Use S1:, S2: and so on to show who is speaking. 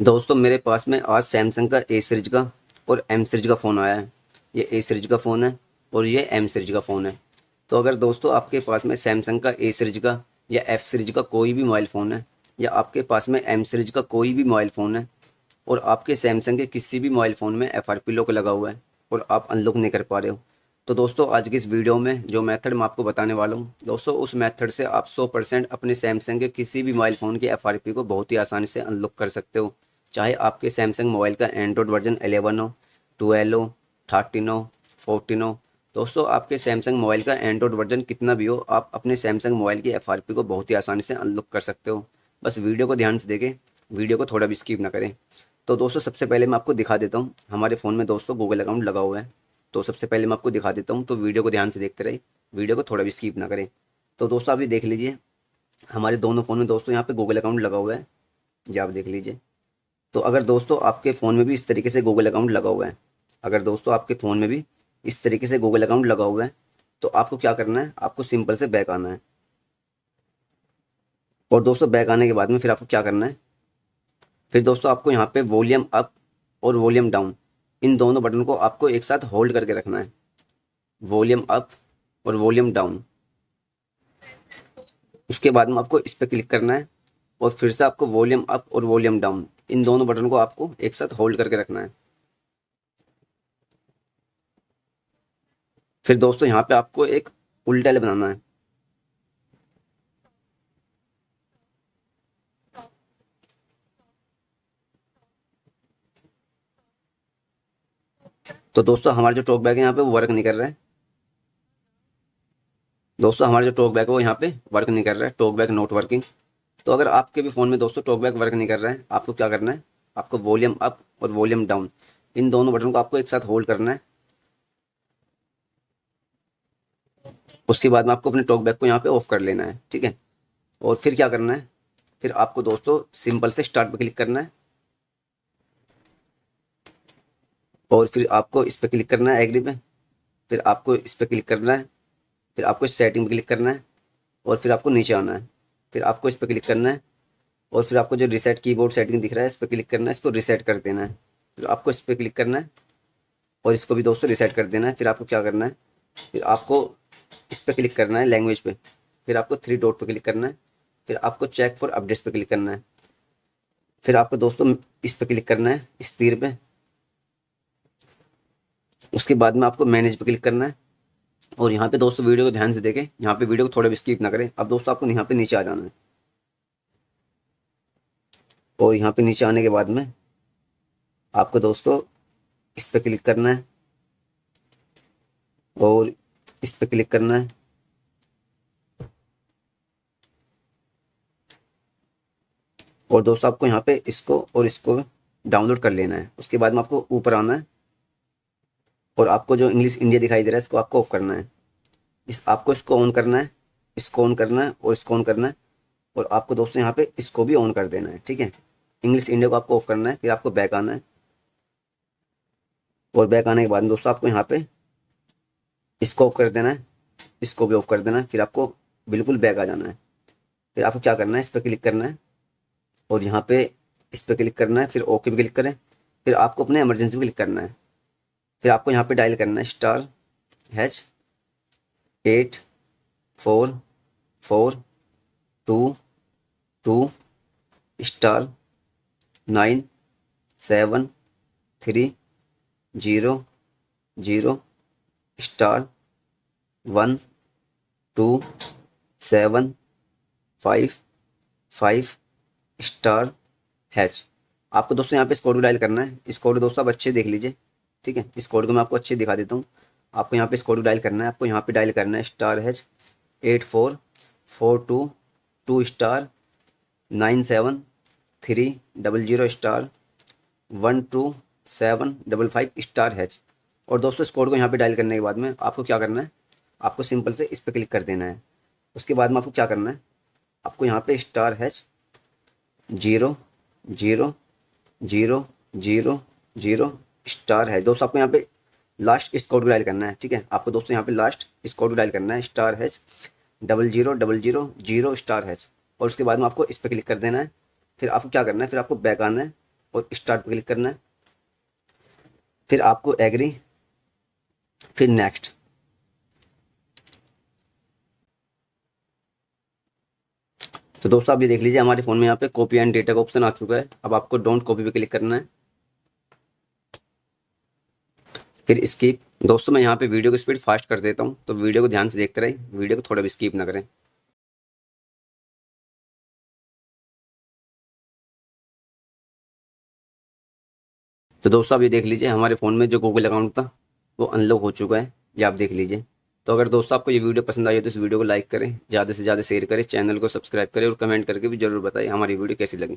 S1: दोस्तों मेरे पास में आज सैमसंग का ए सीरीज का और एम सीरीज का फ़ोन आया है। ये ए सीरीज का फ़ोन है और ये एम सीरीज का फ़ोन है। तो अगर दोस्तों आपके पास में सैमसंग का ए सीरीज का या एफ सीरीज का कोई भी मोबाइल फ़ोन है या आपके पास में एम सीरीज का कोई भी मोबाइल फ़ोन है और आपके सैमसंग के किसी भी मोबाइल फ़ोन में एफआरपी लॉक लगा हुआ है और आप अनलॉक नहीं कर पा रहे हो, तो दोस्तों आज की इस वीडियो में जो मेथड मैं आपको बताने वाला हूँ दोस्तों, उस मेथड से आप 100% अपने सैमसंग के किसी भी मोबाइल फ़ोन की एफआरपी को बहुत ही आसानी से अनलॉक कर सकते हो। चाहे आपके सैमसंग मोबाइल का एंड्रॉयड वर्जन 11 हो, 12 हो, 13 हो, 14 हो। दोस्तों आपके सैमसंग मोबाइल का एंड्रॉयड वर्जन कितना भी हो, आप अपने सैमसंग मोबाइल की एफआरपी को बहुत ही आसानी से अनलॉक कर सकते हो। बस वीडियो को ध्यान से देखें, वीडियो को थोड़ा भी स्किप ना करें। तो दोस्तों सबसे पहले मैं आपको दिखा देता हूँ, हमारे फ़ोन में दोस्तों गूगल अकाउंट लगा हुआ है। तो सबसे पहले मैं आपको दिखा देता हूँ, तो वीडियो को ध्यान से देखते रहे, वीडियो को थोड़ा भी स्किप ना करें। तो दोस्तों आप ये देख लीजिए, हमारे दोनों फ़ोन में दोस्तों यहाँ पे गूगल अकाउंट लगा हुआ है। ये आप देख लीजिए। तो अगर दोस्तों आपके फ़ोन में भी इस तरीके से गूगल अकाउंट लगा हुआ है, अगर दोस्तों आपके फ़ोन में भी इस तरीके से गूगल अकाउंट लगा हुआ है, तो आपको क्या करना है, आपको सिंपल से बैक आना है। और दोस्तों बैक आने के बाद में फिर आपको क्या करना है, फिर दोस्तों आपको यहाँ पे वॉल्यूम अप और वॉल्यूम डाउन, इन दोनों बटन को आपको एक साथ होल्ड करके रखना है। वॉल्यूम अप और वॉल्यूम डाउन, उसके बाद में आपको इस पर क्लिक करना है और फिर से आपको वॉल्यूम अप और वॉल्यूम डाउन, इन दोनों बटन को आपको एक साथ होल्ड करके रखना है। फिर दोस्तों यहाँ पे आपको एक उल्टा एल बनाना है। तो दोस्तों हमारा जो टॉक बैक है यहाँ पे वो वर्क नहीं कर रहा है। दोस्तों हमारा जो टॉक बैक है वो यहाँ पे वर्क नहीं कर रहा है, टॉक बैक नॉट वर्किंग। तो अगर आपके भी फ़ोन में दोस्तों टॉक बैक वर्क नहीं कर रहा है, आपको क्या करना है, आपको वॉल्यूम अप और वॉल्यूम डाउन, इन दोनों बटन को आपको एक साथ होल्ड करना है। उसके बाद में आपको अपने टॉक बैक को यहाँ पे ऑफ कर लेना है, ठीक है। और फिर क्या करना है, फिर आपको दोस्तों सिंपल से स्टार्ट पे क्लिक करना है और फिर आपको इस पे क्लिक करना है एग्री पे। फिर आपको इस पे क्लिक करना है, फिर आपको इस सेटिंग पे क्लिक करना है और फिर आपको नीचे आना है। फिर आपको इस पे क्लिक करना है और फिर आपको जो रिसेट कीबोर्ड सेटिंग दिख रहा है इस पे क्लिक करना है, इसको रिसेट कर देना है। फिर आपको इस पे क्लिक करना है और इसको भी दोस्तों रिसेट कर देना है। फिर आपको क्या करना है, फिर आपको इस पे क्लिक करना है लैंग्वेज पे, फिर आपको थ्री डॉट पे क्लिक करना है, फिर आपको चेक फॉर अपडेट्स पे क्लिक करना है। फिर आपको दोस्तों इस पे क्लिक करना है इस तीर पे। उसके बाद में आपको मैनेज पे क्लिक करना है और यहाँ पे दोस्तों वीडियो को ध्यान से देखें, यहाँ पे वीडियो को थोड़ा भी स्किप ना करें। अब दोस्तों आपको यहाँ पे नीचे आ जाना है और यहाँ पे नीचे आने के बाद में आपको दोस्तों इस पे क्लिक करना है और इस पे क्लिक करना है। और दोस्तों आपको यहाँ पे इसको और इसको डाउनलोड कर लेना है। उसके बाद में आपको ऊपर आना है और आपको जो इंग्लिश इंडिया दिखाई दे रहा है इसको आपको ऑफ करना है। इस आपको इसको ऑन करना है, इसको ऑन करना है और इसको ऑन करना है। और आपको दोस्तों यहाँ पे इसको भी ऑन कर देना है, ठीक है। इंग्लिश इंडिया को आपको ऑफ करना है, फिर आपको बैक आना है और बैक आने के बाद में दोस्तों आपको यहाँ पे इसको ऑफ कर देना है, इसको भी ऑफ कर देना है। फिर आपको बिल्कुल बैक आ जाना है। फिर आपको क्या करना है, इस पर क्लिक करना है और यहाँ पे इस पर क्लिक करना है, फिर ओके पे क्लिक करें। फिर आपको अपने इमरजेंसी पे क्लिक करना है। फिर आपको यहाँ पे डायल करना है *8 4 2 2 *9 7 3 0 0 *1 2 7 5 5 *1 आपको दोस्तों यहाँ पे इस कोड को डायल करना है। इस कोड को दोस्तों आप अच्छे देख लीजिए, ठीक है। इस कोड को मैं आपको अच्छे दिखा देता हूँ। आपको यहाँ पे इस कोड को डायल करना है, आपको यहाँ पे डायल करना है *8 4 4 2 2 *9 7 3 0 0 *1 2 7 5 5 और दोस्तों इस कोड को यहाँ पे डायल करने के बाद में आपको क्या करना है, आपको सिंपल से इस पर क्लिक कर देना है। उसके बाद में आपको क्या करना है, आपको यहाँ पे *0 0 0 0 0 दोस्तों आपको यहाँ पे लास्ट इस कोड को डायल करना है, ठीक है। आपको दोस्तों यहाँ पे लास्ट इस कोड को डायल करना है *0 0 0 0 *. और उसके बाद में आपको इस पर क्लिक कर देना है। फिर आपको क्या करना है, फिर आपको बैक आना है और स्टार्ट पे क्लिक करना है। फिर आपको एग्री, फिर नेक्स्ट। तो दोस्तों आप ये देख लीजिए हमारे फ़ोन में यहाँ पे कॉपी एंड डेटा का ऑप्शन आ चुका है। अब आपको डोंट कॉपी पे क्लिक करना है, फिर स्किप। दोस्तों मैं यहाँ पे वीडियो की स्पीड फास्ट कर देता हूँ, तो वीडियो को ध्यान से देखते रहिए, वीडियो को थोड़ा भी स्किप ना करें। तो दोस्तों आप ये देख लीजिए हमारे फ़ोन में जो गूगल अकाउंट था वो अनलॉक हो चुका है, ये आप देख लीजिए। तो अगर दोस्तों आपको ये वीडियो पसंद आई हो तो इस वीडियो को लाइक करें, ज़्यादा से ज़्यादा शेयर करें, चैनल को सब्सक्राइब करें और कमेंट करके भी जरूर बताएं हमारी वीडियो कैसी लगी।